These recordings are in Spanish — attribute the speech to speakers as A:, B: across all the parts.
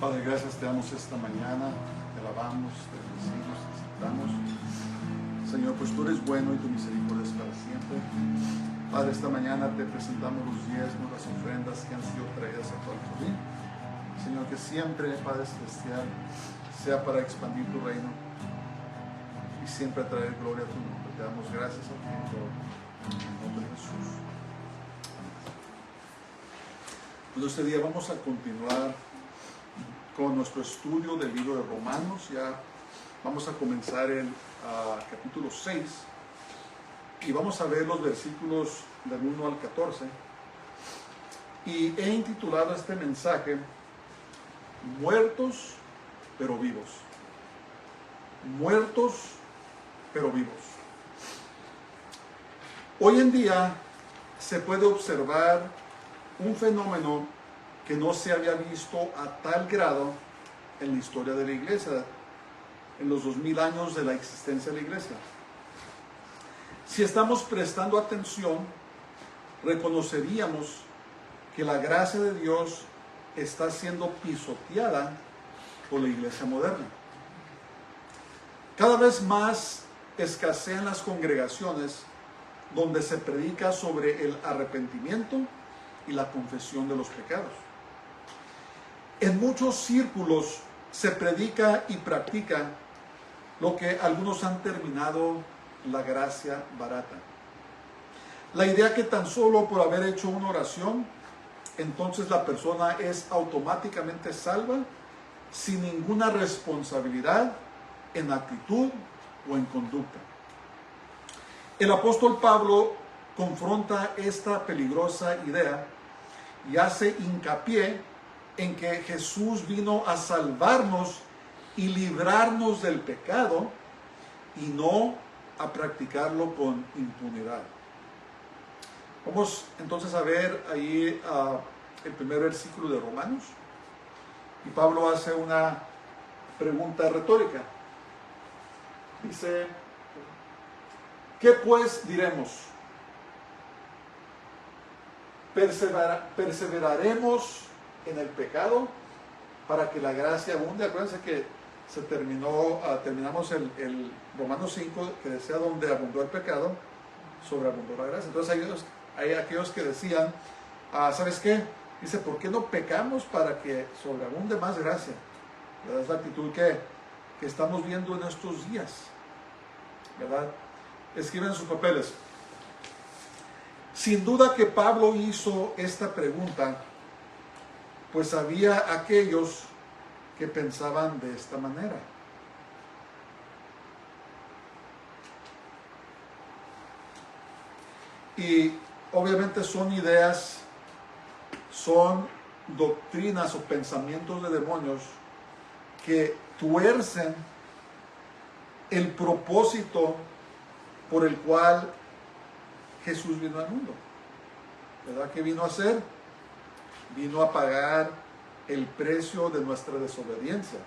A: Padre, gracias te damos esta mañana, te alabamos, te bendecimos, te exaltamos. Señor, pues tú eres bueno y tu misericordia es para siempre. Padre, esta mañana te presentamos los diezmos, las ofrendas que han sido traídas a tu altar. Señor, que siempre, Padre Celestial, sea para expandir tu reino y siempre traer gloria a tu nombre. Te damos gracias a ti, en el nombre de Jesús. Pues este día vamos a continuar con nuestro estudio del libro de Romanos. Ya vamos a comenzar el capítulo 6 y vamos a ver los versículos del 1 al 14. Y he intitulado este mensaje Muertos pero vivos. Muertos pero vivos. Hoy en día se puede observar un fenómeno que no se había visto a tal grado en la historia de la iglesia, en los 2000 años de la existencia de la iglesia. Si estamos prestando atención, reconoceríamos que la gracia de Dios está siendo pisoteada por la iglesia moderna. Cada vez más escasean las congregaciones donde se predica sobre el arrepentimiento y la confesión de los pecados. En muchos círculos se predica y practica lo que algunos han terminado la gracia barata. La idea que tan solo por haber hecho una oración, entonces la persona es automáticamente salva sin ninguna responsabilidad en actitud o en conducta. El apóstol Pablo confronta esta peligrosa idea y hace hincapié en que Jesús vino a salvarnos y librarnos del pecado y no a practicarlo con impunidad. Vamos entonces a ver ahí el primer versículo de Romanos. Y Pablo hace una pregunta retórica. Dice, ¿qué pues diremos? ¿Perseveraremos en el pecado para que la gracia abunde? Acuérdense que terminamos el Romanos 5, que decía donde abundó el pecado, sobreabundó la gracia. Entonces hay aquellos que decían, ¿sabes qué? Dice, ¿por qué no pecamos para que sobreabunde más gracia? ¿Verdad? Es la actitud que estamos viendo en estos días, ¿verdad? Escriben sus papeles. Sin duda que Pablo hizo esta pregunta, pues había aquellos que pensaban de esta manera. Y obviamente son ideas, son doctrinas o pensamientos de demonios que tuercen el propósito por el cual Jesús vino al mundo. ¿Verdad? ¿Qué vino a hacer? Vino a pagar el precio de nuestra desobediencia,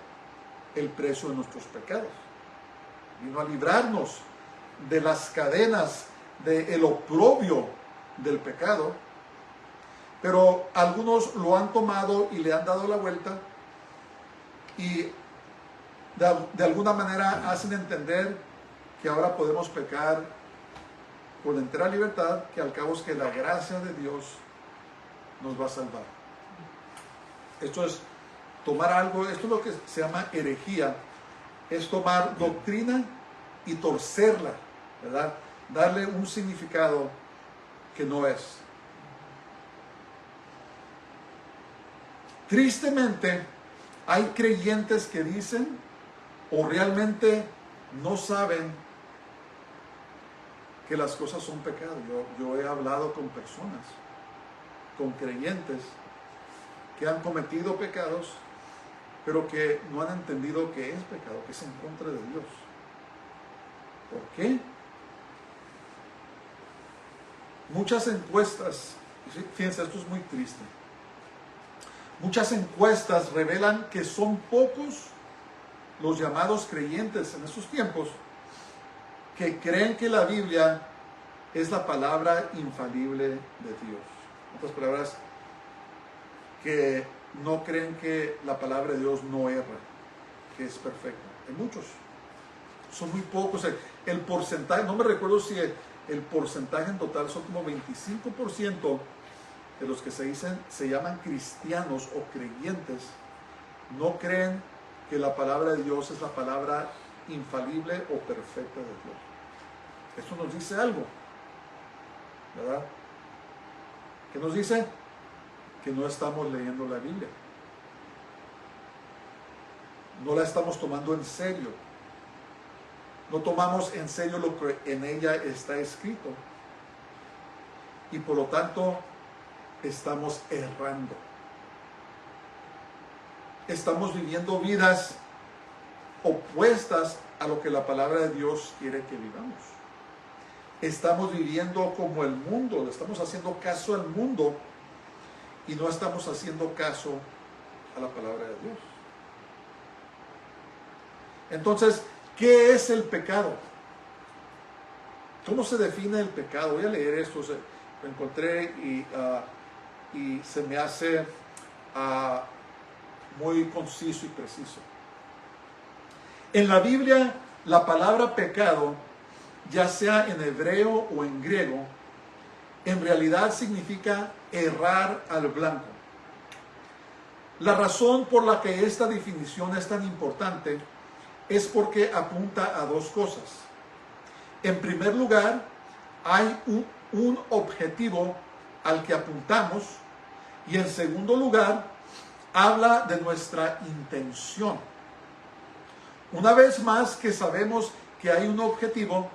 A: el precio de nuestros pecados. Vino a librarnos de las cadenas, del oprobio del pecado. Pero algunos lo han tomado y le han dado la vuelta y de alguna manera hacen entender que ahora podemos pecar con entera libertad, que al cabo es que la gracia de Dios nos va a salvar. Esto es tomar algo, esto es lo que se llama herejía, es tomar doctrina y torcerla, ¿verdad? Darle un significado que no es. Tristemente, hay creyentes que dicen o realmente no saben que las cosas son pecado. Yo he hablado con personas, con creyentes que han cometido pecados, pero que no han entendido que es pecado, que es en contra de Dios. ¿Por qué? Muchas encuestas, fíjense, esto es muy triste. Muchas encuestas revelan que son pocos los llamados creyentes en estos tiempos que creen que la Biblia es la palabra infalible de Dios. En otras palabras, que no creen que la palabra de Dios no erra, que es perfecta. Hay muchos. Son muy pocos. El porcentaje, no me recuerdo si el porcentaje en total son como 25% de los que se llaman cristianos o creyentes, no creen que la palabra de Dios es la palabra infalible o perfecta de Dios. Esto nos dice algo, ¿verdad? ¿Qué nos dice? Que no estamos leyendo la Biblia. No la estamos tomando en serio. No tomamos en serio lo que en ella está escrito. Y por lo tanto, estamos errando. Estamos viviendo vidas opuestas a lo que la palabra de Dios quiere que vivamos. Estamos viviendo como el mundo, le estamos haciendo caso al mundo y no estamos haciendo caso a la palabra de Dios. Entonces, ¿qué es el pecado? ¿Cómo se define el pecado? Voy a leer esto, lo encontré y se me hace muy conciso y preciso. En la Biblia, la palabra pecado, ya sea en hebreo o en griego, en realidad significa errar al blanco. La razón por la que esta definición es tan importante es porque apunta a dos cosas. En primer lugar, hay un objetivo al que apuntamos, y en segundo lugar, habla de nuestra intención. Una vez más que sabemos que hay un objetivo,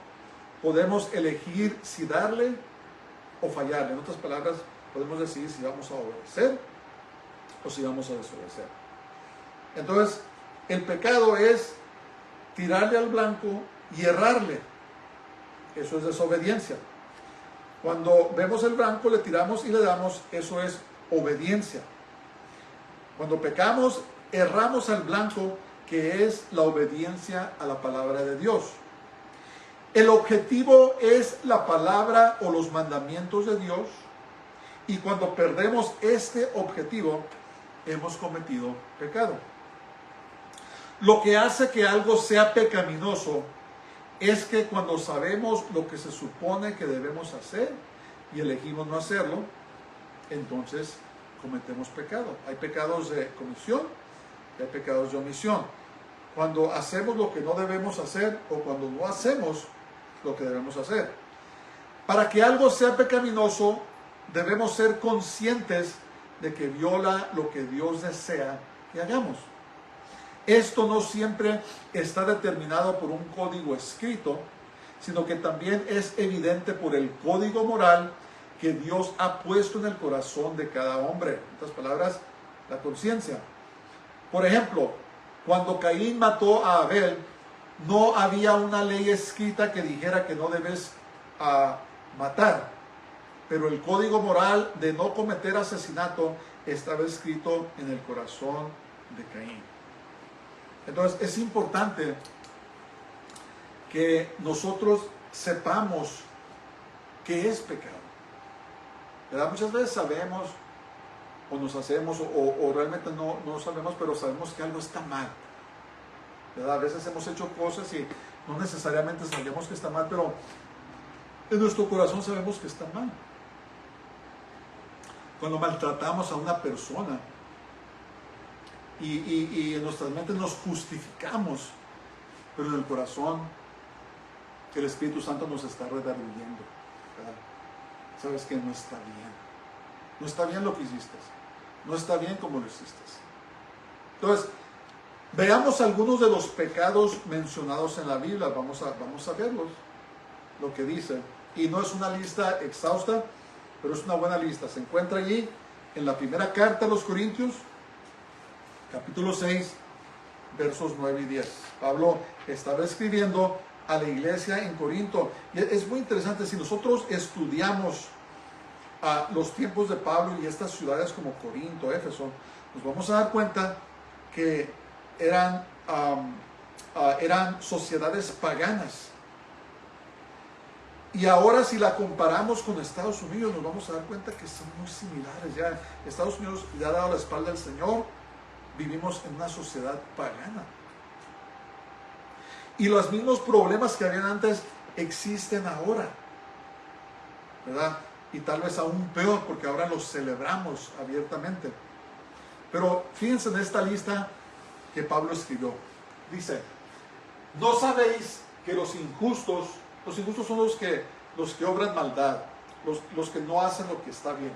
A: podemos elegir si darle o fallarle. En otras palabras, podemos decidir si vamos a obedecer o si vamos a desobedecer. Entonces, el pecado es tirarle al blanco y errarle. Eso es desobediencia. Cuando vemos el blanco, le tiramos y le damos, eso es obediencia. Cuando pecamos, erramos al blanco, que es la obediencia a la palabra de Dios. El objetivo es la palabra o los mandamientos de Dios, y cuando perdemos este objetivo, hemos cometido pecado. Lo que hace que algo sea pecaminoso es que cuando sabemos lo que se supone que debemos hacer y elegimos no hacerlo, entonces cometemos pecado. Hay pecados de comisión y hay pecados de omisión. Cuando hacemos lo que no debemos hacer o cuando no hacemos lo que debemos hacer. Para que algo sea pecaminoso, debemos ser conscientes de que viola lo que Dios desea que hagamos. Esto no siempre está determinado por un código escrito, sino que también es evidente por el código moral que Dios ha puesto en el corazón de cada hombre. En otras palabras, la conciencia. Por ejemplo, cuando Caín mató a Abel, no había una ley escrita que dijera que no debes matar, pero el código moral de no cometer asesinato estaba escrito en el corazón de Caín. Entonces es importante que nosotros sepamos qué es pecado, ¿verdad? Muchas veces sabemos o nos hacemos o realmente no sabemos, pero sabemos que algo está mal, ¿verdad? A veces hemos hecho cosas y no necesariamente sabemos que está mal, pero en nuestro corazón sabemos que está mal. Cuando maltratamos a una persona y en nuestras mentes nos justificamos, pero en el corazón el Espíritu Santo nos está redarguyendo, ¿verdad? Sabes que no está bien. No está bien lo que hiciste. No está bien como lo hiciste. Entonces, veamos algunos de los pecados mencionados en la Biblia. Vamos a verlos, lo que dice. Y no es una lista exhausta, pero es una buena lista. Se encuentra allí en la primera carta a los Corintios, capítulo 6, versos 9 y 10. Pablo estaba escribiendo a la iglesia en Corinto. Y es muy interesante, si nosotros estudiamos los tiempos de Pablo y estas ciudades como Corinto, Éfeso, nos vamos a dar cuenta que eran sociedades paganas. Y ahora si la comparamos con Estados Unidos, nos vamos a dar cuenta que son muy similares. Ya Estados Unidos le ha dado la espalda al Señor. Vivimos en una sociedad pagana. Y los mismos problemas que habían antes existen ahora, ¿verdad? Y tal vez aún peor, porque ahora los celebramos abiertamente. Pero fíjense en esta lista que Pablo escribió. Dice, ¿no sabéis que los injustos son los que obran maldad, los que no hacen lo que está bien,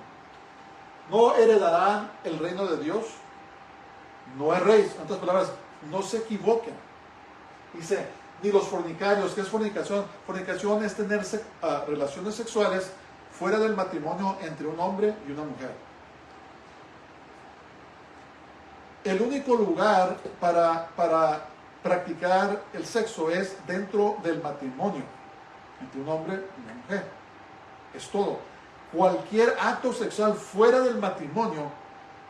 A: no heredarán el reino de Dios? No erréis, en otras palabras, no se equivoquen. Dice, ni los fornicarios. ¿Qué es fornicación? Fornicación es tener relaciones sexuales fuera del matrimonio entre un hombre y una mujer. El único lugar para practicar el sexo es dentro del matrimonio entre un hombre y una mujer. Es todo. Cualquier acto sexual fuera del matrimonio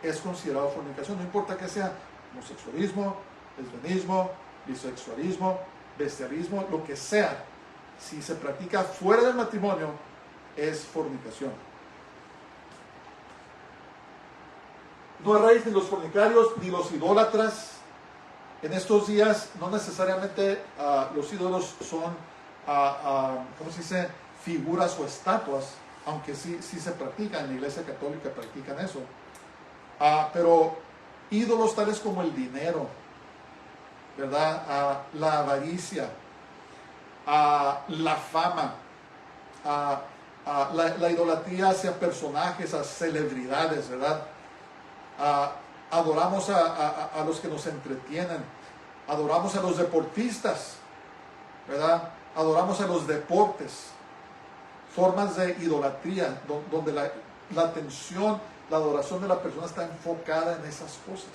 A: es considerado fornicación, no importa que sea homosexualismo, lesbianismo, bisexualismo, bestialismo, lo que sea. Si se practica fuera del matrimonio, es fornicación. No erréis ni los fornicarios, ni los idólatras. En estos días, no necesariamente los ídolos son, ¿cómo se dice?, figuras o estatuas, aunque sí se practican, en la Iglesia Católica practican eso. Pero ídolos tales como el dinero, ¿verdad? La avaricia, la fama, la idolatría hacia personajes, a celebridades, ¿verdad? Adoramos a los que nos entretienen, adoramos a los deportistas, ¿verdad? Adoramos a los deportes, formas de idolatría, donde la atención, la adoración de la persona está enfocada en esas cosas.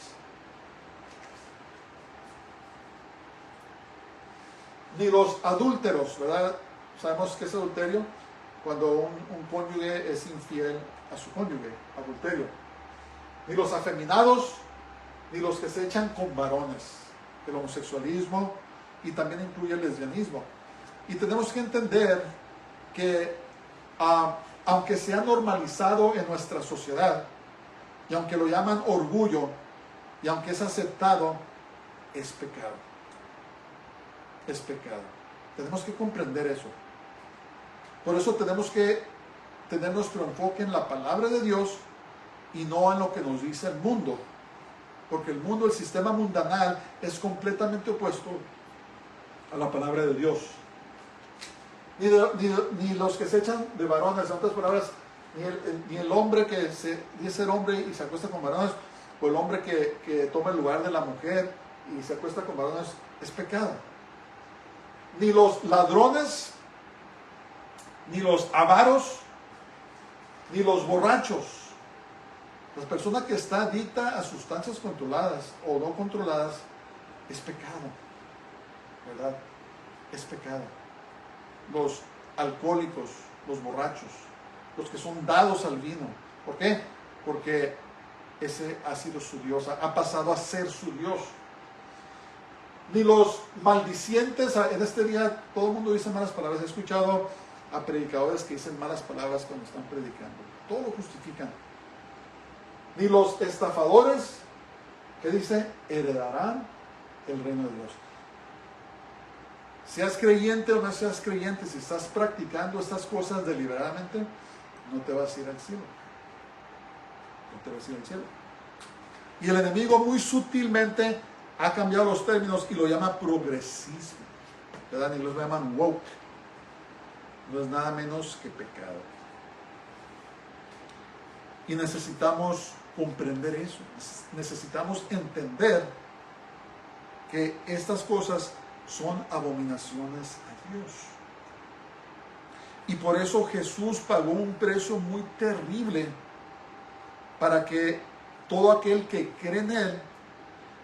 A: Ni los adúlteros, ¿verdad? Sabemos que es adulterio cuando un cónyuge es infiel a su cónyuge, adulterio. Ni los afeminados, ni los que se echan con varones. El homosexualismo y también incluye el lesbianismo. Y tenemos que entender que aunque se ha normalizado en nuestra sociedad, y aunque lo llaman orgullo, y aunque es aceptado, es pecado. Es pecado. Tenemos que comprender eso. Por eso tenemos que tener nuestro enfoque en la palabra de Dios y no en lo que nos dice el mundo. Porque el mundo, el sistema mundanal, es completamente opuesto a la palabra de Dios. Ni los que se echan de varones, en otras palabras, ni el hombre que dice ser hombre y se acuesta con varones, o el hombre que toma el lugar de la mujer y se acuesta con varones, es pecado. Ni los ladrones, ni los avaros, ni los borrachos. La persona que está adicta a sustancias controladas o no controladas, es pecado, ¿verdad? Es pecado. Los alcohólicos, los borrachos, los que son dados al vino. ¿Por qué? Porque ese ha sido su Dios, ha pasado a ser su Dios. Ni los maldicientes. En este día todo el mundo dice malas palabras. He escuchado a predicadores que dicen malas palabras cuando están predicando. Todo lo justifican. Ni los estafadores, que dice, heredarán el reino de Dios. Seas creyente o no seas creyente, si estás practicando estas cosas deliberadamente, no te vas a ir al cielo. No te vas a ir al cielo. Y el enemigo muy sutilmente ha cambiado los términos y lo llama progresismo, ¿verdad? Y los llaman woke. No es nada menos que pecado. Y necesitamos comprender eso. Necesitamos entender que estas cosas son abominaciones a Dios. Y por eso Jesús pagó un precio muy terrible para que todo aquel que cree en Él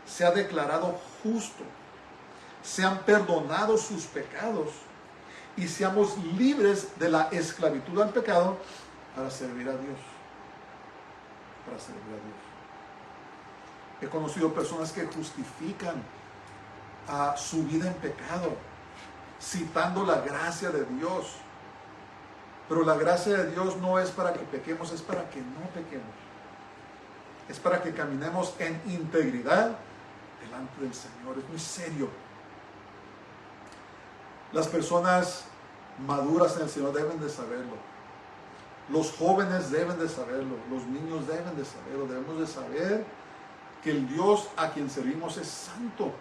A: sea declarado justo, sean perdonados sus pecados y seamos libres de la esclavitud al pecado para servir a Dios. Para servir a Dios. He conocido personas que justifican a su vida en pecado, citando la gracia de Dios. Pero la gracia de Dios no es para que pequemos, es para que no pequemos. Es para que caminemos en integridad delante del Señor. Es muy serio. Las personas maduras en el Señor deben de saberlo. Los jóvenes deben de saberlo. Los niños deben de saberlo. Debemos de saber que el Dios a quien servimos es santo.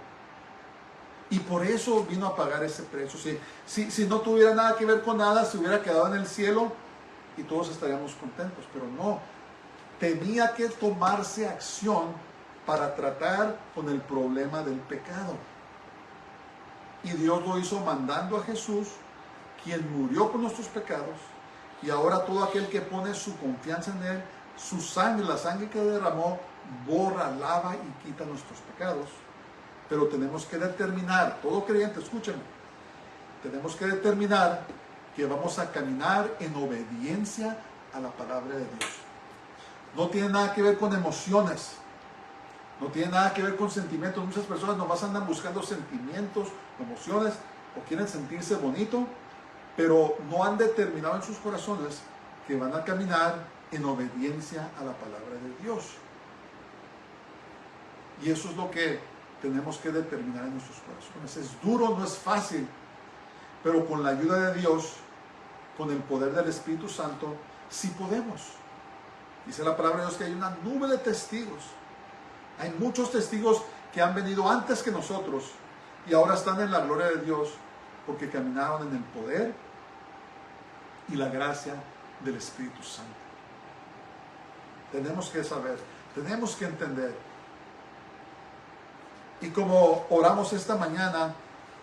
A: Y por eso vino a pagar ese precio. Si no tuviera nada que ver con nada, se hubiera quedado en el cielo y todos estaríamos contentos. Pero no. Tenía que tomarse acción para tratar con el problema del pecado. Y Dios lo hizo mandando a Jesús, quien murió por nuestros pecados, y ahora todo aquel que pone su confianza en Él, su sangre, la sangre que derramó, borra, lava y quita nuestros pecados. Pero tenemos que determinar, todo creyente, escúchenme, tenemos que determinar que vamos a caminar en obediencia a la palabra de Dios. No tiene nada que ver con emociones, no tiene nada que ver con sentimientos. Muchas personas nomás andan buscando sentimientos, emociones, o quieren sentirse bonito, pero no han determinado en sus corazones que van a caminar en obediencia a la palabra de Dios. Y eso es lo que tenemos que determinar en nuestros corazones. Es duro, no es fácil, pero con la ayuda de Dios, con el poder del Espíritu Santo, sí podemos. Dice la palabra de Dios que hay una nube de testigos. Hay muchos testigos que han venido antes que nosotros y ahora están en la gloria de Dios porque caminaron en el poder y la gracia del Espíritu Santo. Tenemos que saber, tenemos que entender. Y como oramos esta mañana,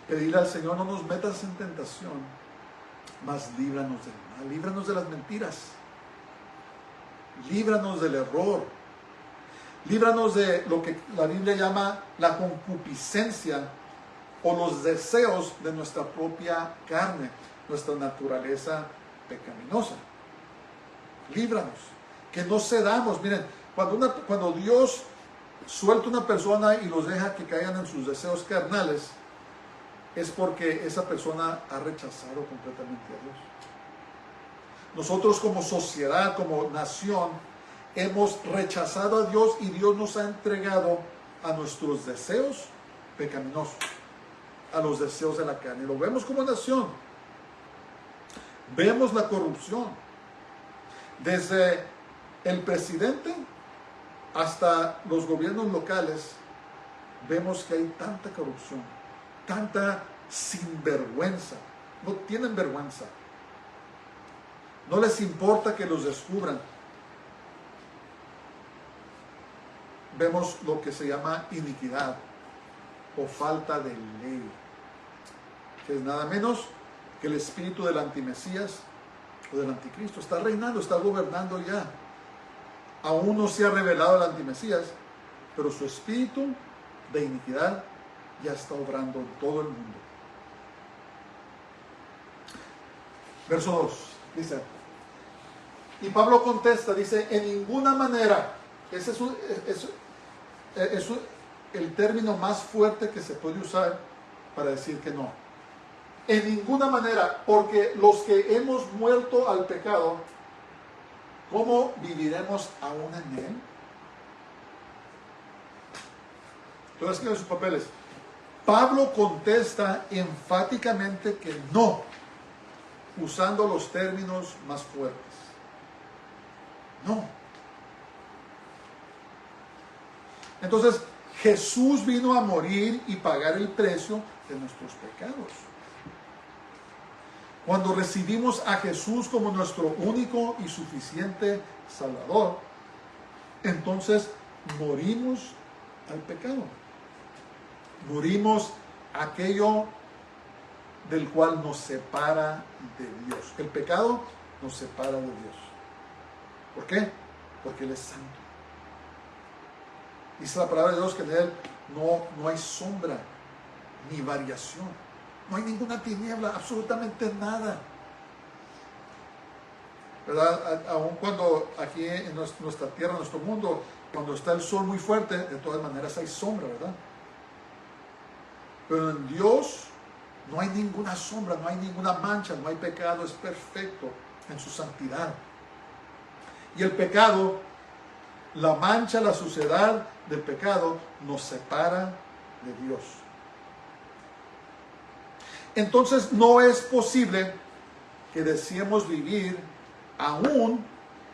A: pedirle al Señor: no nos metas en tentación, mas líbranos del mal, líbranos de las mentiras, líbranos del error, líbranos de lo que la Biblia llama la concupiscencia o los deseos de nuestra propia carne, nuestra naturaleza pecaminosa. Líbranos, que no cedamos. Miren, cuando Dios suelta una persona y los deja que caigan en sus deseos carnales, es porque esa persona ha rechazado completamente a Dios. Nosotros como sociedad, como nación, hemos rechazado a Dios y Dios nos ha entregado a nuestros deseos pecaminosos, a los deseos de la carne. Lo vemos como nación. Vemos la corrupción. Desde el presidente hasta los gobiernos locales, vemos que hay tanta corrupción, tanta sinvergüenza. No tienen vergüenza. No les importa que los descubran. Vemos lo que se llama iniquidad o falta de ley, que es nada menos que el espíritu del antimesías o del anticristo. Está reinando, está gobernando ya. Aún no se ha revelado el antimesías, pero su espíritu de iniquidad ya está obrando en todo el mundo. Verso 2 dice, y Pablo contesta, dice: en ninguna manera. Ese es el término más fuerte que se puede usar para decir que no. En ninguna manera, porque los que hemos muerto al pecado, ¿cómo viviremos aún en él? Entonces, escriben sus papeles. Pablo contesta enfáticamente que no, usando los términos más fuertes. No. Entonces, Jesús vino a morir y pagar el precio de nuestros pecados. Cuando recibimos a Jesús como nuestro único y suficiente Salvador, entonces morimos al pecado. Morimos a aquello del cual nos separa de Dios. El pecado nos separa de Dios. ¿Por qué? Porque Él es santo. Dice la palabra de Dios que en Él no hay sombra ni variación. No hay ninguna tiniebla, absolutamente nada. ¿Verdad? Aun cuando aquí en nuestra tierra, en nuestro mundo, cuando está el sol muy fuerte, de todas maneras hay sombra, ¿verdad? Pero en Dios no hay ninguna sombra, no hay ninguna mancha, no hay pecado, es perfecto. en su santidad. Y el pecado, la mancha, la suciedad del pecado nos separa de Dios. Entonces no es posible que deseemos vivir aún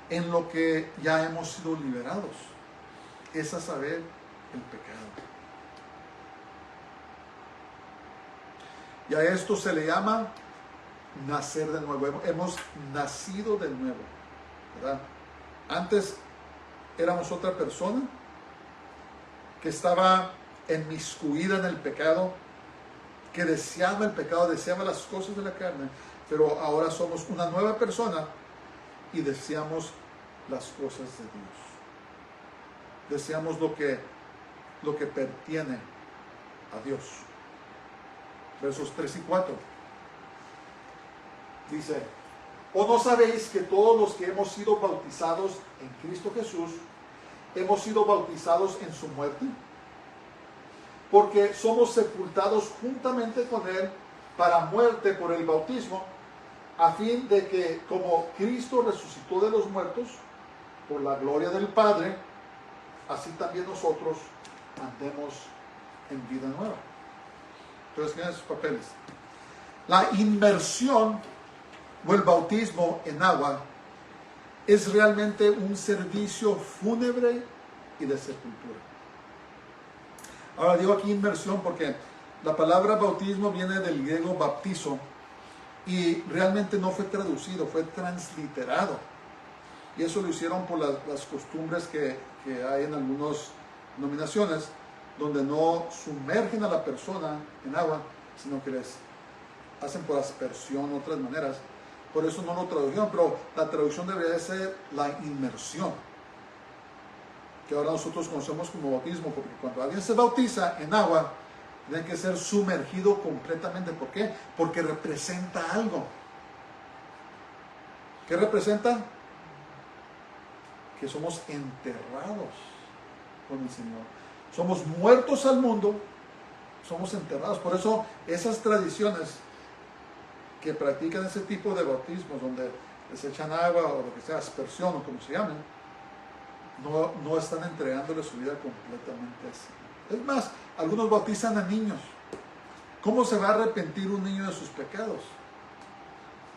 A: en lo que ya hemos sido liberados. Es a saber, el pecado. Y a esto se le llama nacer de nuevo. Hemos nacido de nuevo, ¿verdad? Antes éramos otra persona que estaba inmiscuida en el pecado, que deseaba el pecado, deseaba las cosas de la carne, pero ahora somos una nueva persona y deseamos las cosas de Dios. Deseamos lo que pertiene a Dios. Versos 3 y 4. Dice: ¿o no sabéis que todos los que hemos sido bautizados en Cristo Jesús, hemos sido bautizados en su muerte? Porque somos sepultados juntamente con Él para muerte por el bautismo, a fin de que, como Cristo resucitó de los muertos, por la gloria del Padre, así también nosotros andemos en vida nueva. Entonces, miren sus papeles. La inmersión o el bautismo en agua es realmente un servicio fúnebre y de sepultura. Ahora digo aquí inmersión porque la palabra bautismo viene del griego baptizo y realmente no fue traducido, fue transliterado. Y eso lo hicieron por las costumbres que hay en algunas denominaciones, donde no sumergen a la persona en agua, sino que les hacen por aspersión, otras maneras. Por eso no lo tradujeron, pero la traducción debería ser la inmersión, que ahora nosotros conocemos como bautismo, porque cuando alguien se bautiza en agua, tiene que ser sumergido completamente. ¿Por qué? Porque representa algo. ¿Qué representa? Que somos enterrados con el Señor. Somos muertos al mundo, somos enterrados. Por eso esas tradiciones que practican ese tipo de bautismos, donde les echan agua o lo que sea, aspersión o como se llamen, no están entregándole su vida completamente así. Es más, algunos bautizan a niños. ¿Cómo se va a arrepentir un niño de sus pecados?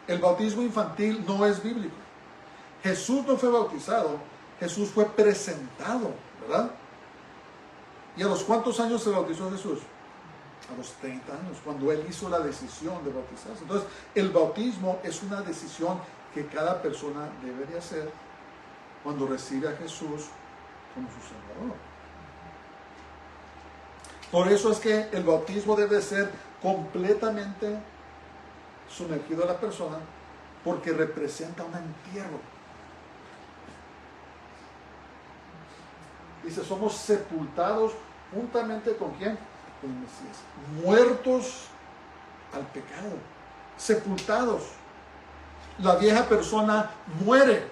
A: El bautismo infantil no es bíblico. Jesús no fue bautizado, Jesús fue presentado, ¿verdad? ¿Y a los cuántos años se bautizó Jesús? A los 30 años, cuando Él hizo la decisión de bautizarse. Entonces, el bautismo es una decisión que cada persona debe de hacer cuando recibe a Jesús como su Salvador. Por eso es que el bautismo debe ser completamente sumergido a la persona, porque representa un entierro. Dice, somos sepultados juntamente con ¿quién? Con el Mesías. Muertos al pecado. Sepultados. La vieja persona muere.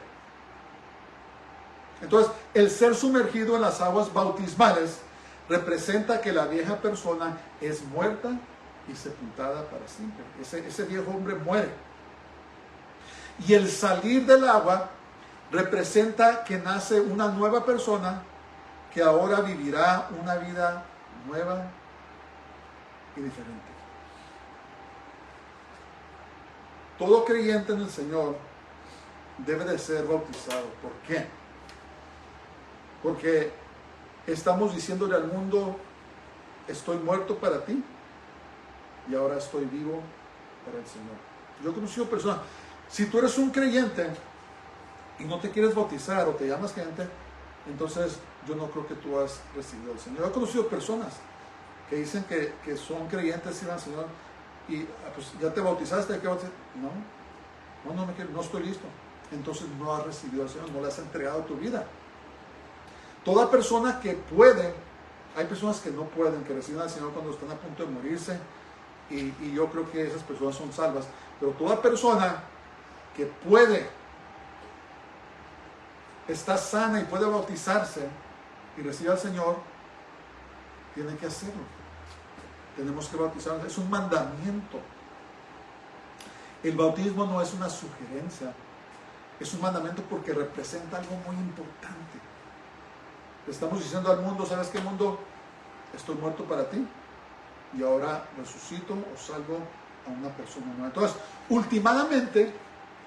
A: Entonces, el ser sumergido en las aguas bautismales representa que la vieja persona es muerta y sepultada para siempre. Ese viejo hombre muere. Y el salir del agua representa que nace una nueva persona que ahora vivirá una vida nueva y diferente. Todo creyente en el Señor debe de ser bautizado. ¿Por qué? Porque estamos diciéndole al mundo, estoy muerto para ti y ahora estoy vivo para el Señor. Yo he conocido personas, si tú eres un creyente y no te quieres bautizar o te llamas creyente, entonces yo no creo que tú has recibido al Señor. Yo he conocido personas que dicen que son creyentes y van al Señor y pues ya te bautizaste, ¿hay que bautizar? No estoy listo. Entonces no has recibido al Señor, no le has entregado tu vida. Toda persona que puede, hay personas que no pueden, que reciben al Señor cuando están a punto de morirse, y yo creo que esas personas son salvas, pero toda persona que puede, está sana y puede bautizarse y recibir al Señor, tiene que hacerlo. Tenemos que bautizarnos, es un mandamiento. El bautismo no es una sugerencia, Es un mandamiento porque representa algo muy importante. Le estamos diciendo al mundo, ¿sabes qué, mundo? Estoy muerto para ti y ahora resucito o salvo a una persona nueva. Entonces, últimamente,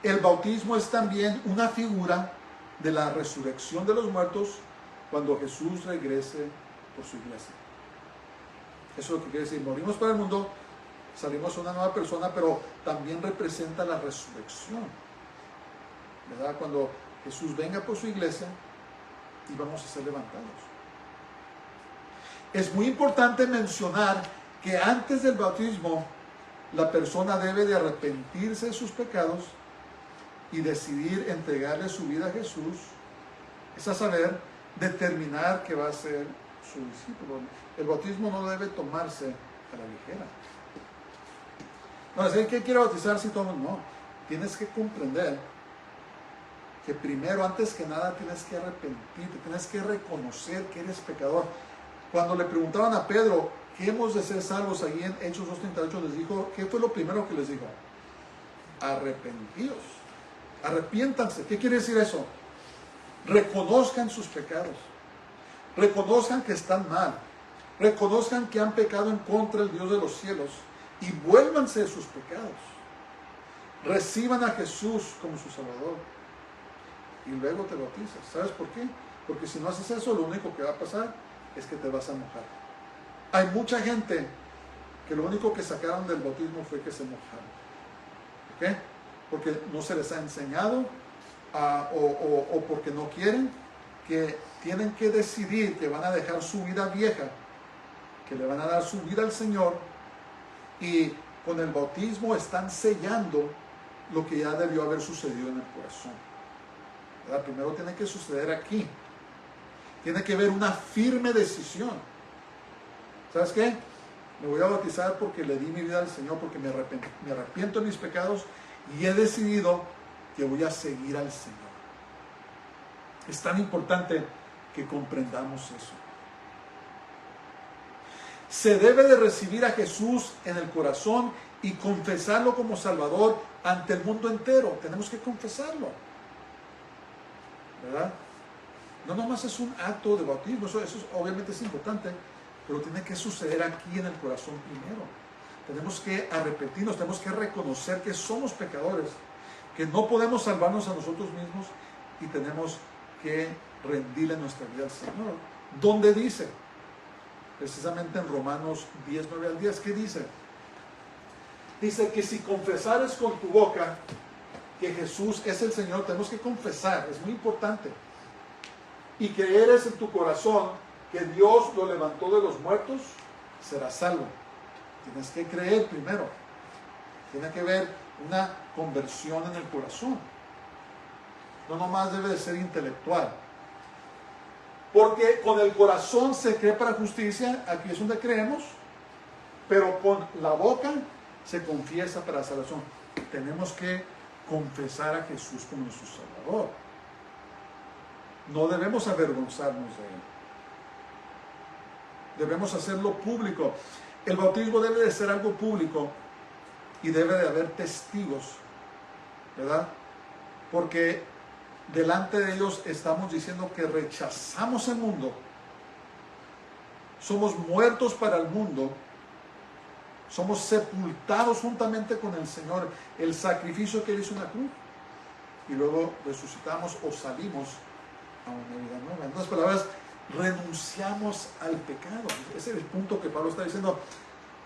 A: el bautismo es también una figura de la resurrección de los muertos cuando Jesús regrese por su iglesia. Eso es lo que quiere decir, morimos para el mundo, salimos a una nueva persona, pero también representa la resurrección, ¿verdad? Cuando Jesús venga por su iglesia y vamos a ser levantados. Es muy importante mencionar que antes del bautismo la persona debe de arrepentirse de sus pecados y decidir entregarle su vida a Jesús, es a saber, determinar que va a ser su discípulo. El bautismo no debe tomarse a la ligera. No, ¿sabes qué quiere bautizar si todo? No, tienes que comprender que primero, antes que nada, tienes que arrepentirte, tienes que reconocer que eres pecador. Cuando le preguntaban a Pedro, ¿qué hemos de ser salvos? Ahí en Hechos 2:38 les dijo, ¿qué fue lo primero que les dijo? Arrepentíos, arrepiéntanse. ¿Qué quiere decir eso? Reconozcan sus pecados, reconozcan que están mal, reconozcan que han pecado en contra del Dios de los cielos y vuélvanse de sus pecados. Reciban a Jesús como su Salvador y luego te bautizas. ¿Sabes por qué? Porque si no haces eso, lo único que va a pasar es que te vas a mojar. Hay mucha gente que lo único que sacaron del bautismo fue que se mojaron. ¿Ok? Porque no se les ha enseñado o porque no quieren, que tienen que decidir que van a dejar su vida vieja, que le van a dar su vida al Señor, y con el bautismo están sellando lo que ya debió haber sucedido en el corazón. ¿Verdad? Primero tiene que suceder aquí. Tiene que haber una firme decisión. ¿Sabes qué? Me voy a bautizar porque le di mi vida al Señor, porque me arrepiento de mis pecados y he decidido que voy a seguir al Señor. Es tan importante que comprendamos eso. Se debe de recibir a Jesús en el corazón y confesarlo como Salvador ante el mundo entero. Tenemos que confesarlo, ¿verdad? No nomás es un acto de bautismo, eso obviamente es importante, pero tiene que suceder aquí en el corazón primero. Tenemos que arrepentirnos, tenemos que reconocer que somos pecadores, que no podemos salvarnos a nosotros mismos y tenemos que rendirle nuestra vida al Señor. ¿Dónde dice? Precisamente en Romanos 10, 9 al 10. ¿Qué dice? Dice que si confesares con tu boca que Jesús es el Señor, tenemos que confesar, es muy importante, y creeres en tu corazón que Dios lo levantó de los muertos, serás salvo. Tienes que creer primero. Tiene que haber una conversión en el corazón. No nomás debe de ser intelectual. Porque con el corazón se cree para justicia, aquí es donde creemos, pero con la boca se confiesa para salvación. Tenemos que confesar a Jesús como nuestro Salvador. No debemos avergonzarnos de Él. Debemos hacerlo público. El bautismo debe de ser algo público y debe de haber testigos, ¿verdad? Porque delante de ellos estamos diciendo que rechazamos el mundo, somos muertos para el mundo, somos sepultados juntamente con el Señor, el sacrificio que Él hizo en la cruz, y luego resucitamos o salimos a una vida nueva. En otras palabras, renunciamos al pecado. Ese es el punto que Pablo está diciendo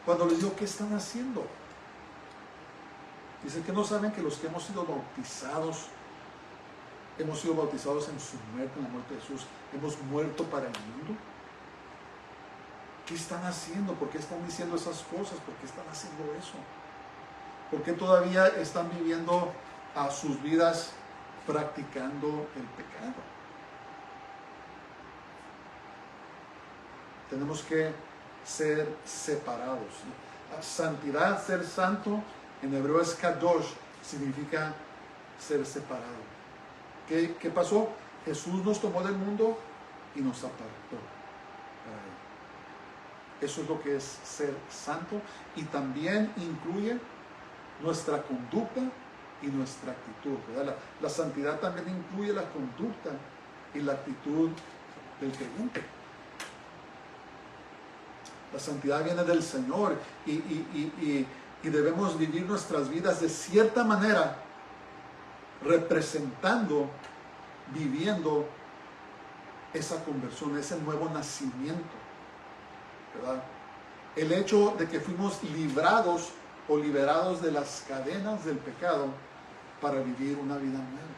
A: cuando les digo, ¿qué están haciendo? Dice que no saben que los que hemos sido bautizados en su muerte, en la muerte de Jesús, hemos muerto para el mundo. ¿Qué están haciendo? ¿Por qué están diciendo esas cosas? ¿Por qué están haciendo eso? ¿Por qué todavía están viviendo a sus vidas practicando el pecado? Tenemos que ser separados. Santidad, ser santo, en hebreo es kadosh, significa ser separado. ¿Qué pasó? Jesús nos tomó del mundo y nos apartó. Eso es lo que es ser santo, y también incluye nuestra conducta y nuestra actitud, ¿verdad? La santidad también incluye la conducta y la actitud del creyente. La santidad viene del Señor y debemos vivir nuestras vidas de cierta manera, representando, viviendo esa conversión, ese nuevo nacimiento, ¿verdad? El hecho de que fuimos librados o liberados de las cadenas del pecado para vivir una vida nueva.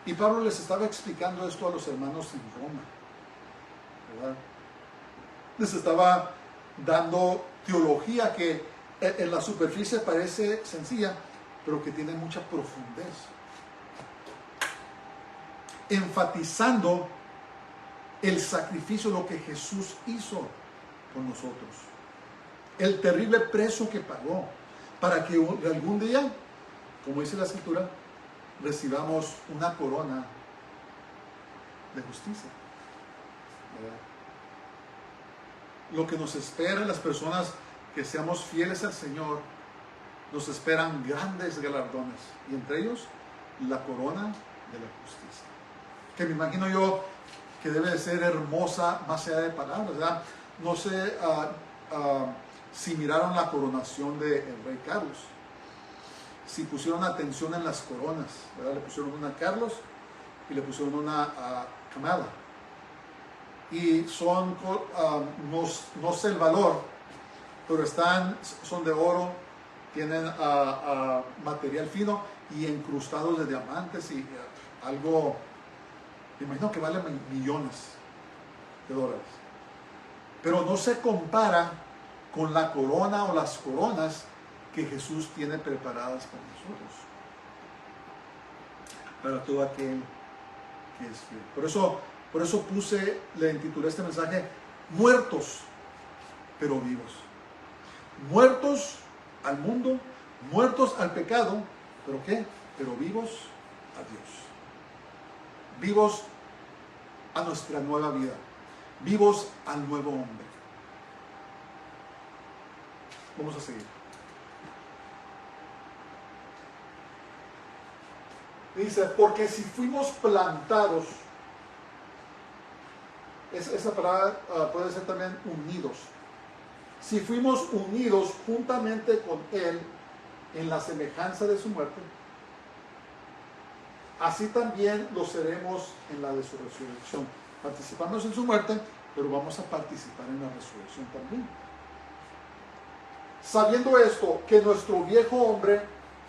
A: Y Pablo les estaba explicando esto a los hermanos en Roma, ¿verdad? Les estaba dando teología que en la superficie parece sencilla, pero que tiene mucha profundidad, enfatizando el sacrificio, lo que Jesús hizo por nosotros, el terrible precio que pagó para que algún día, como dice la Escritura, recibamos una corona de justicia, ¿verdad? Lo que nos espera las personas que seamos fieles al Señor, nos esperan grandes galardones, y entre ellos la corona de la justicia, que me imagino yo que debe de ser hermosa más allá de palabras, ¿verdad? No sé si miraron la coronación del rey Carlos, si pusieron atención en las coronas, ¿verdad? Le pusieron una a Carlos y le pusieron una a Kamala. Y son, no sé el valor, pero son de oro, tienen material fino y incrustados de diamantes y algo, me imagino que vale millones de dólares. Pero no se compara con la corona o las coronas que Jesús tiene preparadas para nosotros, para todo aquel que es fiel. Por eso le intitulé este mensaje, muertos, pero vivos. Muertos al mundo, muertos al pecado, ¿pero qué? Pero vivos a Dios. Vivos a nuestra nueva vida. Vivos al nuevo hombre. Vamos a seguir. Dice, porque si fuimos plantados, esa palabra puede ser también unidos. Si fuimos unidos juntamente con Él en la semejanza de su muerte, así también lo seremos en la de su resurrección. Participamos en su muerte, pero vamos a participar en la resurrección también. Sabiendo esto, que nuestro viejo hombre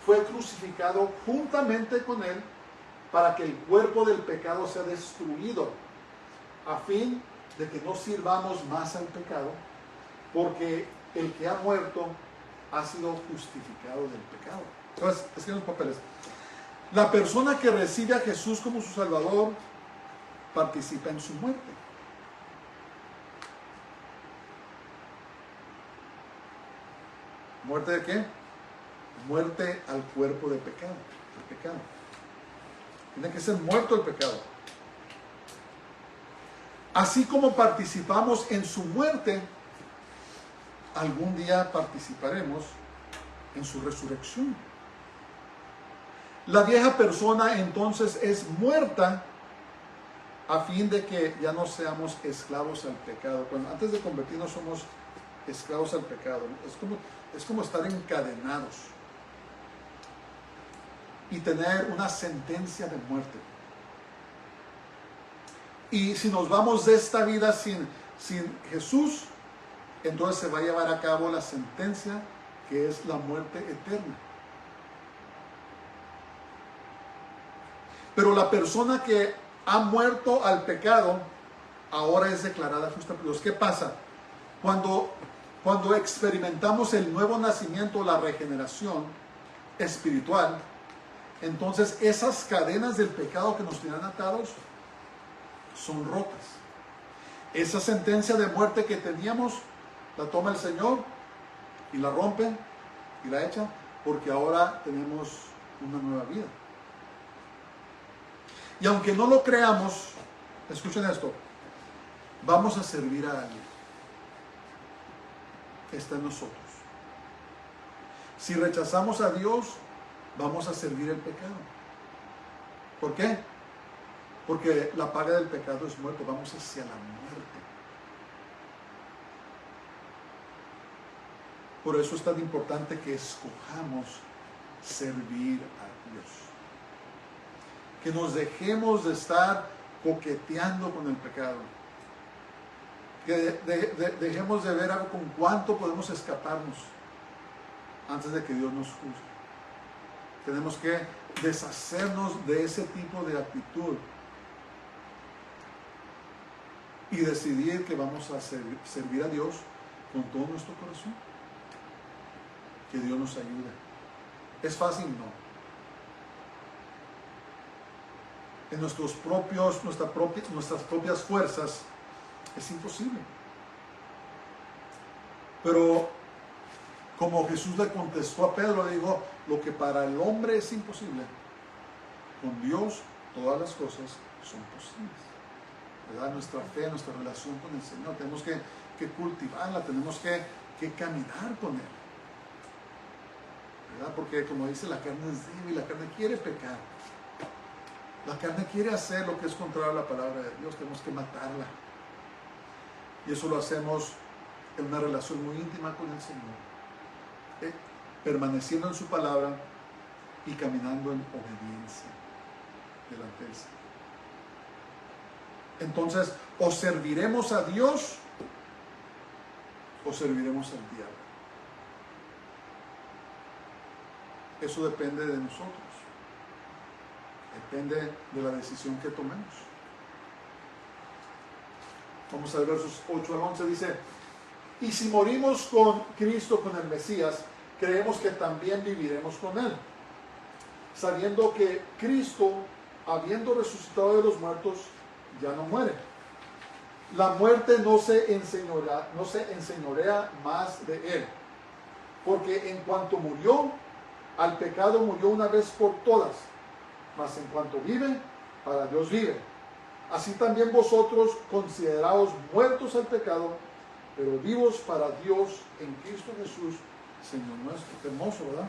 A: fue crucificado juntamente con Él para que el cuerpo del pecado sea destruido, a fin de que no sirvamos más al pecado, porque el que ha muerto ha sido justificado del pecado. Entonces, escriben los papeles. La persona que recibe a Jesús como su Salvador participa en su muerte. ¿Muerte de qué? Muerte al cuerpo de pecado. El pecado. Tiene que ser muerto el pecado. Así como participamos en su muerte, algún día participaremos en su resurrección. La vieja persona entonces es muerta a fin de que ya no seamos esclavos al pecado. Cuando antes de convertirnos somos esclavos al pecado. Es como estar encadenados y tener una sentencia de muerte. Y si nos vamos de esta vida sin Jesús, entonces se va a llevar a cabo la sentencia, que es la muerte eterna. Pero la persona que ha muerto al pecado, ahora es declarada justa por Dios. ¿Qué pasa? Cuando experimentamos el nuevo nacimiento, la regeneración espiritual, entonces esas cadenas del pecado que nos tienen atados son rotas. Esa sentencia de muerte que teníamos, la toma el Señor y la rompe y la echa, porque ahora tenemos una nueva vida. Y aunque no lo creamos, escuchen esto, vamos a servir a alguien. Está en nosotros. Si rechazamos a Dios, vamos a servir el pecado. ¿Por qué? Porque la paga del pecado es muerte, vamos hacia la muerte. Por eso es tan importante que escojamos servir a Dios. Que nos dejemos de estar coqueteando con el pecado. Que dejemos de ver con cuánto podemos escaparnos antes de que Dios nos juzgue. Tenemos que deshacernos de ese tipo de actitud y decidir que vamos a servir a Dios con todo nuestro corazón. Que Dios nos ayude. ¿Es fácil? No. En nuestras propias fuerzas es imposible. Pero como Jesús le contestó a Pedro, le dijo, lo que para el hombre es imposible, con Dios todas las cosas son posibles. ¿Verdad? Nuestra fe, nuestra relación con el Señor, tenemos que cultivarla, tenemos que caminar con Él. ¿Verdad? Porque como dice, la carne es débil, la carne quiere pecar. La carne quiere hacer lo que es contrario a la palabra de Dios, tenemos que matarla. Y eso lo hacemos en una relación muy íntima con el Señor, permaneciendo en su palabra y caminando en obediencia delante del Señor. Entonces, o serviremos a Dios o serviremos al diablo. Eso depende de nosotros. Depende de la decisión que tomemos. Vamos a ver versos 8 al 11. Dice, y si morimos con Cristo, con el Mesías, creemos que también viviremos con Él, sabiendo que Cristo, habiendo resucitado de los muertos, ya no muere. La muerte no se enseñorea más de Él, porque en cuanto murió, al pecado murió una vez por todas, mas en cuanto vive, para Dios vive. Así también vosotros, consideraos muertos al pecado, pero vivos para Dios en Cristo Jesús, Señor nuestro. Qué hermoso, ¿verdad?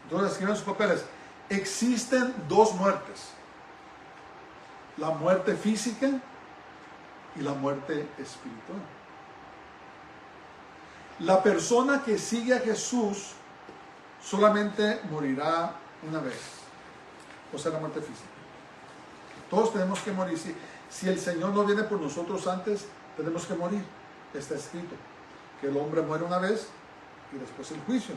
A: Entonces escriben sus papeles. Existen dos muertes: la muerte física y la muerte espiritual. La persona que sigue a Jesús solamente morirá una vez, o sea, la muerte física. Todos tenemos que morir. Si el Señor no viene por nosotros antes, tenemos que morir. Está escrito que el hombre muere una vez y después el juicio.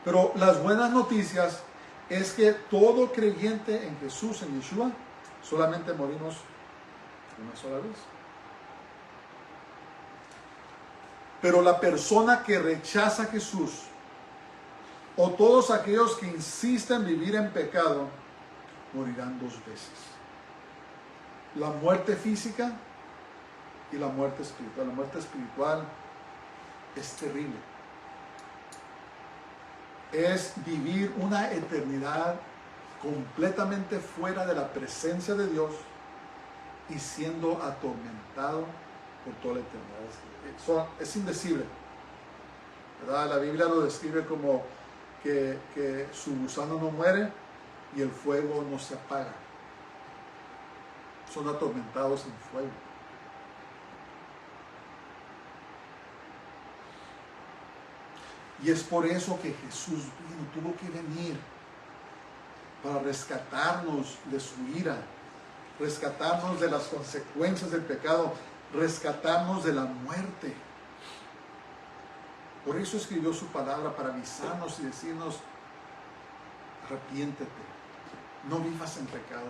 A: Pero las buenas noticias es que todo creyente en Jesús, en Yeshua, solamente morimos una sola vez. Pero la persona que rechaza a Jesús, o todos aquellos que insisten en vivir en pecado, morirán dos veces. La muerte física y la muerte espiritual. La muerte espiritual es terrible. Es vivir una eternidad completamente fuera de la presencia de Dios y siendo atormentado por toda la eternidad. Eso es indecible, ¿verdad? La Biblia lo describe como que su gusano no muere y el fuego no se apaga. Son atormentados en fuego. Y es por eso que Jesús vino, tuvo que venir para rescatarnos de su ira, rescatarnos de las consecuencias del pecado, rescatarnos de la muerte. Por eso escribió su palabra, para avisarnos y decirnos: arrepiéntete, no vivas en pecado,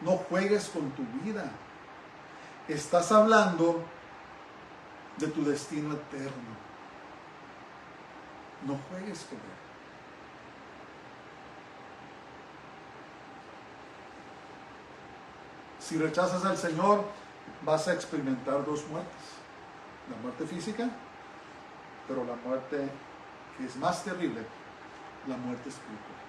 A: no juegues con tu vida. Estás hablando de tu destino eterno. No juegues con él. Si rechazas al Señor, vas a experimentar dos muertes: la muerte física, pero la muerte que es más terrible, la muerte espiritual.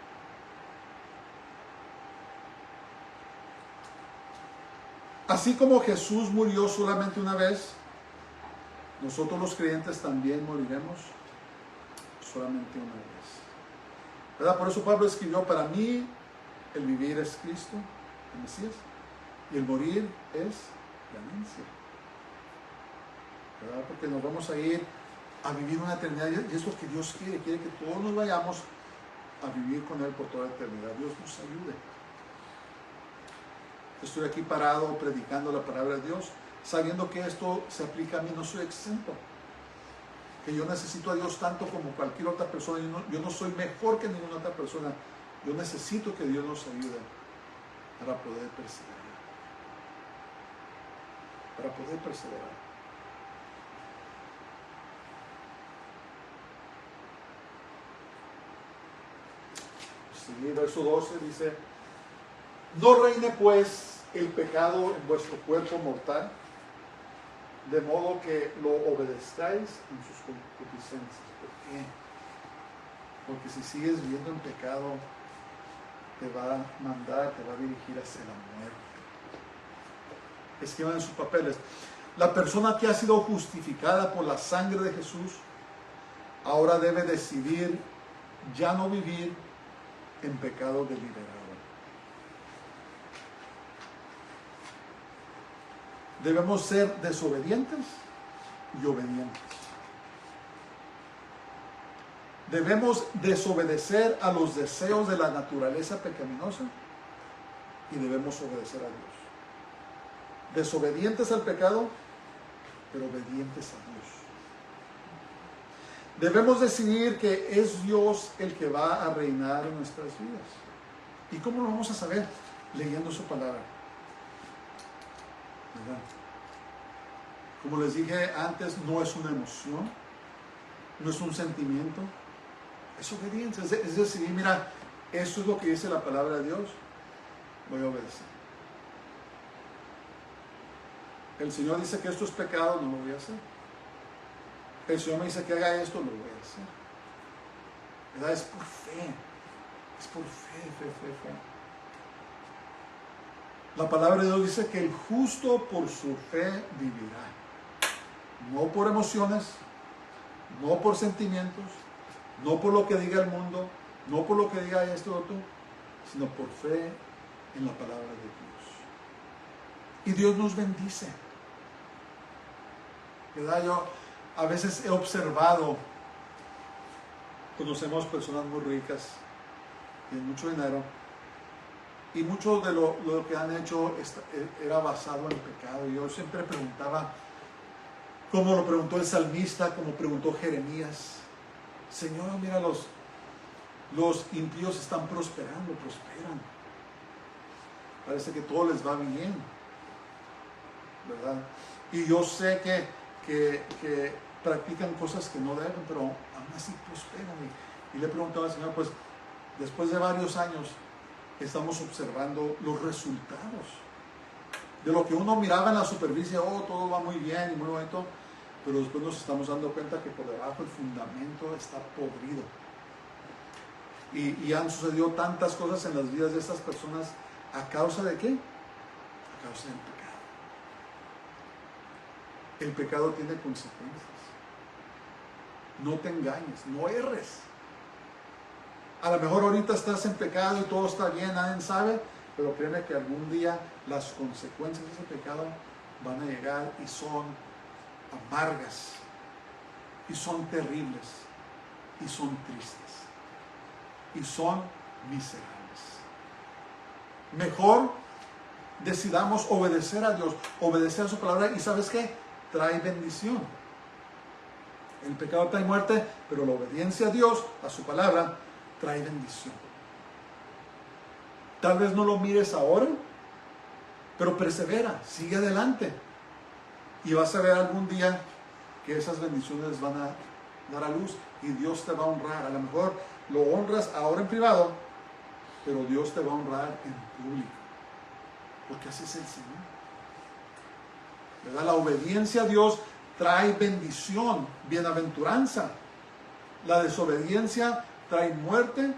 A: Así como Jesús murió solamente una vez, nosotros los creyentes también moriremos solamente una vez. ¿Verdad? Por eso Pablo escribió, para mí el vivir es Cristo, el Mesías, y el morir es ganancia. ¿Verdad? Porque nos vamos a ir a vivir una eternidad, y es lo que Dios quiere que todos nos vayamos a vivir con Él por toda la eternidad. Dios nos ayude. Estoy aquí parado predicando la palabra de Dios, sabiendo que esto se aplica a mí, no soy exento. Que yo necesito a Dios tanto como cualquier otra persona. Yo no soy mejor que ninguna otra persona. Yo necesito que Dios nos ayude para poder perseverar. Para poder perseverar. Sí, verso 12 dice, no reine pues el pecado en vuestro cuerpo mortal, de modo que lo obedezcáis en sus concupiscencias. ¿Por qué? Porque si sigues viviendo en pecado, te va a mandar, te va a dirigir hacia la muerte. Escriban en sus papeles. La persona que ha sido justificada por la sangre de Jesús, ahora debe decidir ya no vivir en pecado deliberado. Debemos ser desobedientes y obedientes. Debemos desobedecer a los deseos de la naturaleza pecaminosa y debemos obedecer a Dios. Desobedientes al pecado, pero obedientes a Dios. Debemos decidir que es Dios el que va a reinar en nuestras vidas. ¿Y cómo lo vamos a saber? Leyendo su palabra. ¿Verdad? Como les dije antes, no es una emoción, no es un sentimiento, es obediencia. Es decir, mira, esto es lo que dice la palabra de Dios, voy a obedecer. El Señor dice que esto es pecado, no lo voy a hacer. El Señor me dice que haga esto, lo voy a hacer. ¿Verdad? Es por fe. Es por fe. La palabra de Dios dice que el justo por su fe vivirá. No por emociones, no por sentimientos, no por lo que diga el mundo, no por lo que diga esto o otro, sino por fe en la palabra de Dios. Y Dios nos bendice. ¿Verdad? Yo a veces he observado, conocemos personas muy ricas, tienen mucho dinero, y mucho de lo que han hecho era basado en pecado. Y yo siempre preguntaba, como lo preguntó el salmista, como preguntó Jeremías, Señor, mira, los impíos están prosperando, prosperan. Parece que todo les va bien, ¿verdad? Y yo sé que practican cosas que no deben, pero aún así prosperan. Y le preguntaba al Señor, pues después de varios años estamos observando los resultados de lo que uno miraba en la superficie. Todo va muy bien y muy bonito, pero después nos estamos dando cuenta que por debajo el fundamento está podrido. Y han sucedido tantas cosas en las vidas de estas personas. ¿A causa de qué? A causa del pecado. El pecado tiene consecuencias. No te engañes, no erres. A lo mejor ahorita estás en pecado y todo está bien, nadie sabe, pero créeme que algún día las consecuencias de ese pecado van a llegar y son amargas, y son terribles, y son tristes, y son miserables. Mejor decidamos obedecer a Dios, obedecer a su palabra, y ¿sabes qué? Trae bendición. El pecado trae muerte, pero la obediencia a Dios, a su palabra, trae bendición. Tal vez no lo mires ahora, pero persevera, sigue adelante. Y vas a ver algún día que esas bendiciones van a dar a luz y Dios te va a honrar. A lo mejor lo honras ahora en privado, pero Dios te va a honrar en público. Porque así es el Señor. ¿Verdad? La obediencia a Dios trae bendición, bienaventuranza. La desobediencia trae muerte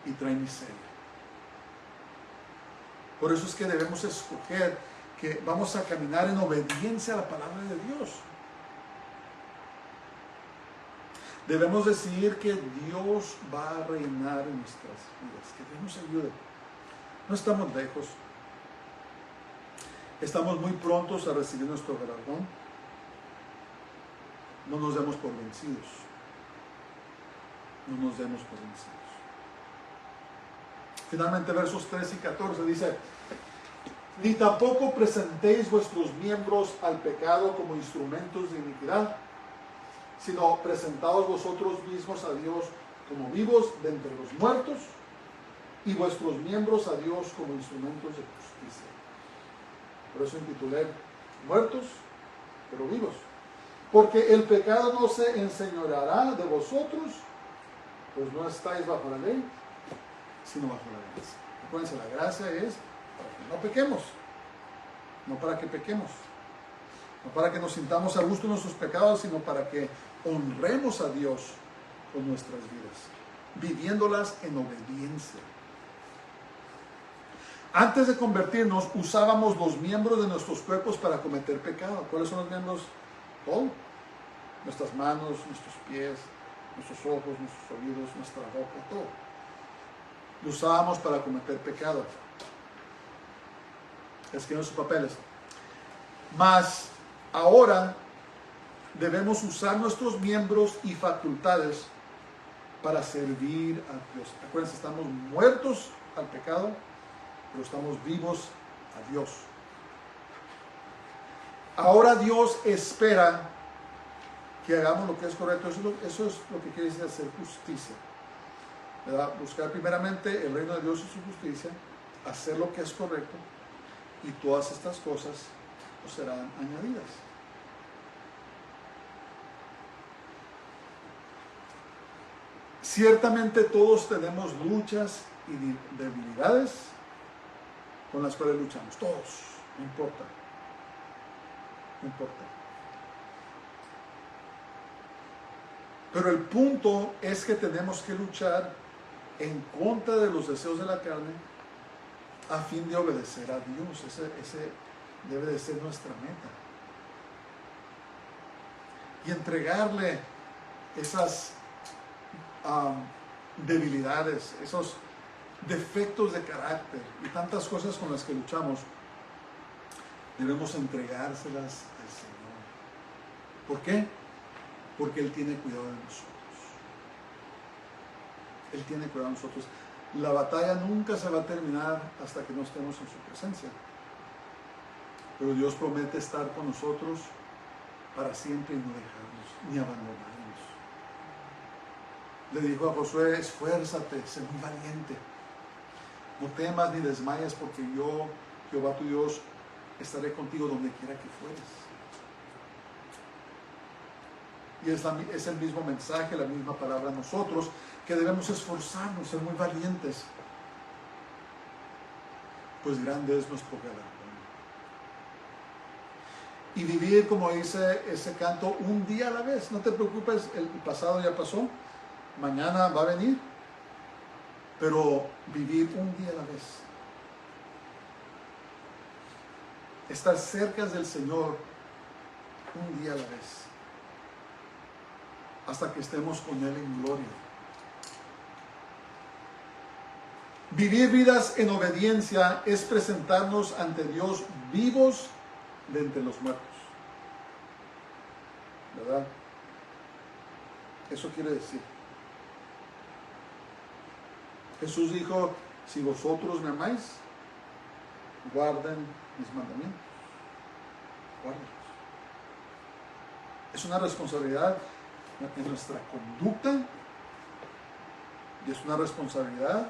A: y trae miseria. Por eso es que debemos escoger que vamos a caminar en obediencia a la palabra de Dios. Debemos decidir que Dios va a reinar en nuestras vidas, que Dios nos ayude. No estamos lejos. Estamos muy prontos a recibir nuestro galardón. No nos demos por vencidos. No nos demos por vencidos. Finalmente, versos 13 y 14 dice: ni tampoco presentéis vuestros miembros al pecado como instrumentos de iniquidad, sino presentaos vosotros mismos a Dios como vivos de entre los muertos, y vuestros miembros a Dios como instrumentos de justicia. Por eso intitulé muertos, pero vivos. Porque el pecado no se enseñoreará de vosotros, pues no estáis bajo la ley, sino bajo la gracia. Acuérdense, la gracia es para que no pequemos, no para que pequemos, no para que nos sintamos a gusto en nuestros pecados, sino para que honremos a Dios con nuestras vidas, viviéndolas en obediencia. Antes de convertirnos, usábamos los miembros de nuestros cuerpos para cometer pecado. ¿Cuáles son los miembros? Todo. Nuestras manos, nuestros pies, nuestros ojos, nuestros oídos, nuestra boca, todo. Lo usábamos para cometer pecado. Escriben sus papeles. Mas ahora debemos usar nuestros miembros y facultades para servir a Dios. Acuérdense, estamos muertos al pecado, pero estamos vivos a Dios. Ahora Dios espera que hagamos lo que es correcto. Eso es lo que quiere decir hacer justicia, ¿verdad? Buscar primeramente el reino de Dios y su justicia, hacer lo que es correcto, y todas estas cosas os serán añadidas. Ciertamente todos tenemos luchas y debilidades con las cuales luchamos. Todos, no importa. No importa. Pero el punto es que tenemos que luchar en contra de los deseos de la carne a fin de obedecer a Dios. Ese debe de ser nuestra meta. Y entregarle esas debilidades, esos defectos de carácter y tantas cosas con las que luchamos, debemos entregárselas al Señor. ¿Por qué? Porque Él tiene cuidado de nosotros. Él tiene cuidado de nosotros. La batalla nunca se va a terminar hasta que no estemos en su presencia. Pero Dios promete estar con nosotros para siempre y no dejarnos, ni abandonarnos. Le dijo a Josué: esfuérzate, sé muy valiente. No temas ni desmayes, porque yo, Jehová tu Dios, estaré contigo donde quiera que fueres. Y es el mismo mensaje, la misma palabra a nosotros, que debemos esforzarnos, ser muy valientes, pues grande es nuestro galardón. Y vivir, como dice ese canto, un día a la vez. No te preocupes, el pasado ya pasó, mañana va a venir, pero vivir un día a la vez. Estar cerca del Señor un día a la vez, hasta que estemos con Él en gloria. Vivir vidas en obediencia es presentarnos ante Dios vivos de entre los muertos, ¿verdad? Eso quiere decir, Jesús dijo: si vosotros me amáis, guarden mis mandamientos. Guárdenlos. Es una responsabilidad en nuestra conducta, y es una responsabilidad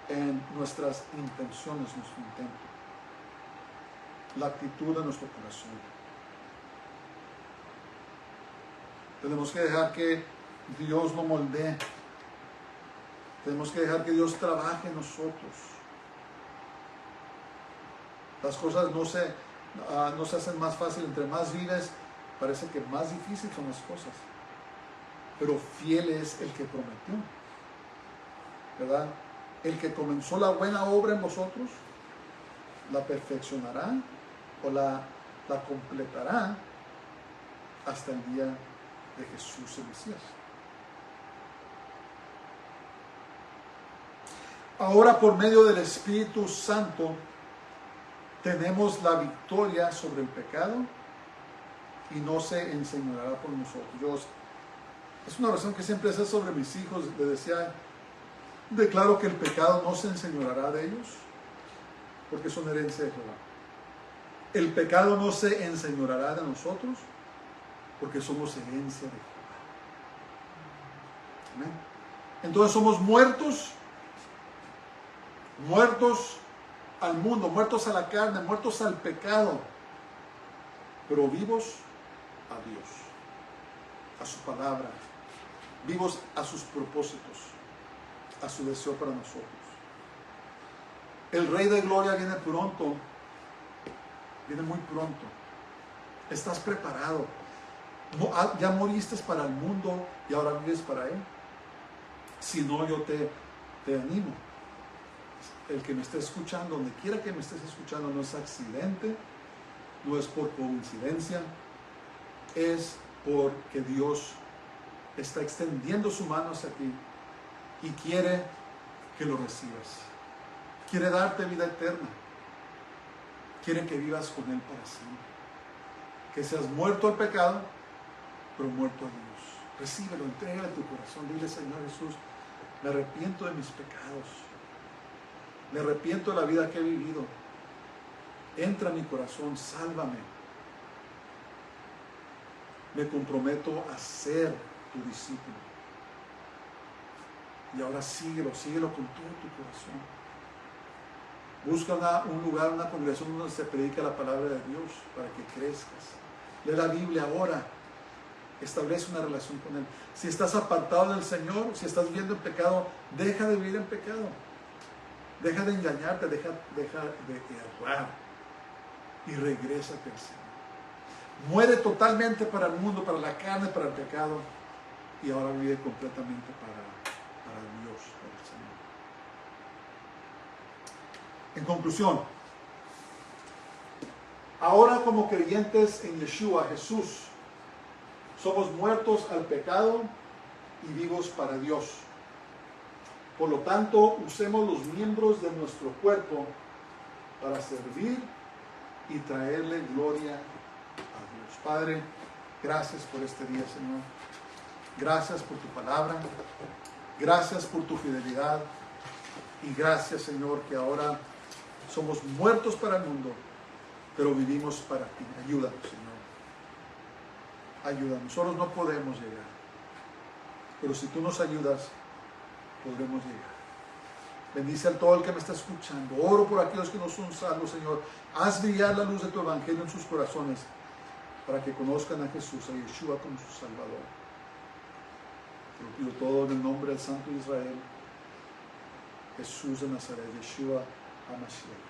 A: en nuestras intenciones, nuestro intento, la actitud de nuestro corazón. Tenemos que dejar que Dios lo moldee. Tenemos que dejar que Dios trabaje en nosotros. Las cosas no se hacen más fácil. Entre más vives, parece que más difícil son las cosas. Pero fiel es el que prometió, ¿verdad? El que comenzó la buena obra en vosotros, la perfeccionará o la completará hasta el día de Jesús el Mesías. Ahora, por medio del Espíritu Santo, tenemos la victoria sobre el pecado y no se enseñoreará por nosotros. Es una oración que siempre hace sobre mis hijos. Le decía, declaro que el pecado no se enseñoreará de ellos, porque son herencia de Jehová. El pecado no se enseñoreará de nosotros, porque somos herencia de Jehová. Amén. Entonces somos muertos al mundo, muertos a la carne, muertos al pecado, pero vivos a Dios, a su palabra, vivos a sus propósitos, a su deseo para nosotros. El Rey de Gloria viene pronto, viene muy pronto. ¿Estás preparado? ¿Ya moriste para el mundo y ahora vives para Él? Si no, yo te animo. El que me esté escuchando, donde quiera que me estés escuchando, no es accidente, no es por coincidencia, es porque Dios está extendiendo su mano hacia ti y quiere que lo recibas. Quiere darte vida eterna. Quiere que vivas con Él para siempre. Que seas muerto al pecado, pero muerto a Dios. Recíbelo, entrégale tu corazón. Dile, Señor Jesús, me arrepiento de mis pecados. Me arrepiento de la vida que he vivido. Entra a mi corazón, sálvame. Me comprometo a ser tu discípulo. Y ahora síguelo con todo tu corazón. Busca un lugar, una congregación donde se predica la palabra de Dios para que crezcas. Lee la Biblia ahora. Establece una relación con Él. Si estás apartado del Señor, si estás viviendo en pecado, deja de vivir en pecado. Deja de engañarte, deja de errar y regrésate al Señor. Muere totalmente para el mundo, para la carne, para el pecado, y ahora vive completamente para Dios, para el Señor. En conclusión, ahora como creyentes en Yeshua, Jesús, somos muertos al pecado y vivos para Dios. Por lo tanto, usemos los miembros de nuestro cuerpo para servir y traerle gloria a Dios. Padre, gracias por este día, Señor. Gracias por tu palabra. Gracias por tu fidelidad. Y gracias, Señor, que ahora somos muertos para el mundo, pero vivimos para ti. Ayúdanos, Señor. Ayúdanos. Nosotros no podemos llegar, pero si tú nos ayudas, podremos llegar. Bendice a todo el que me está escuchando. Oro por aquellos que no son salvos, Señor. Haz brillar la luz de tu evangelio en sus corazones para que conozcan a Jesús, a Yeshua como su Salvador. Te lo pido todo en el nombre del Santo de Israel, Jesús de Nazaret, Yeshua HaMashiach.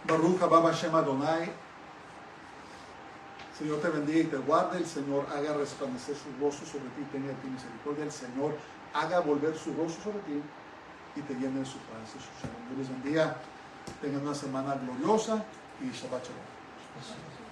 A: Baruch haba Hashem Adonai. Señor te bendiga y te guarde. El Señor haga resplandecer su rostro sobre ti y tenga de ti misericordia. El Señor haga volver su rostro sobre ti y te llene de su paz y su shalom. Dios les bendiga. Tengan una semana gloriosa y Shabbat Shalom.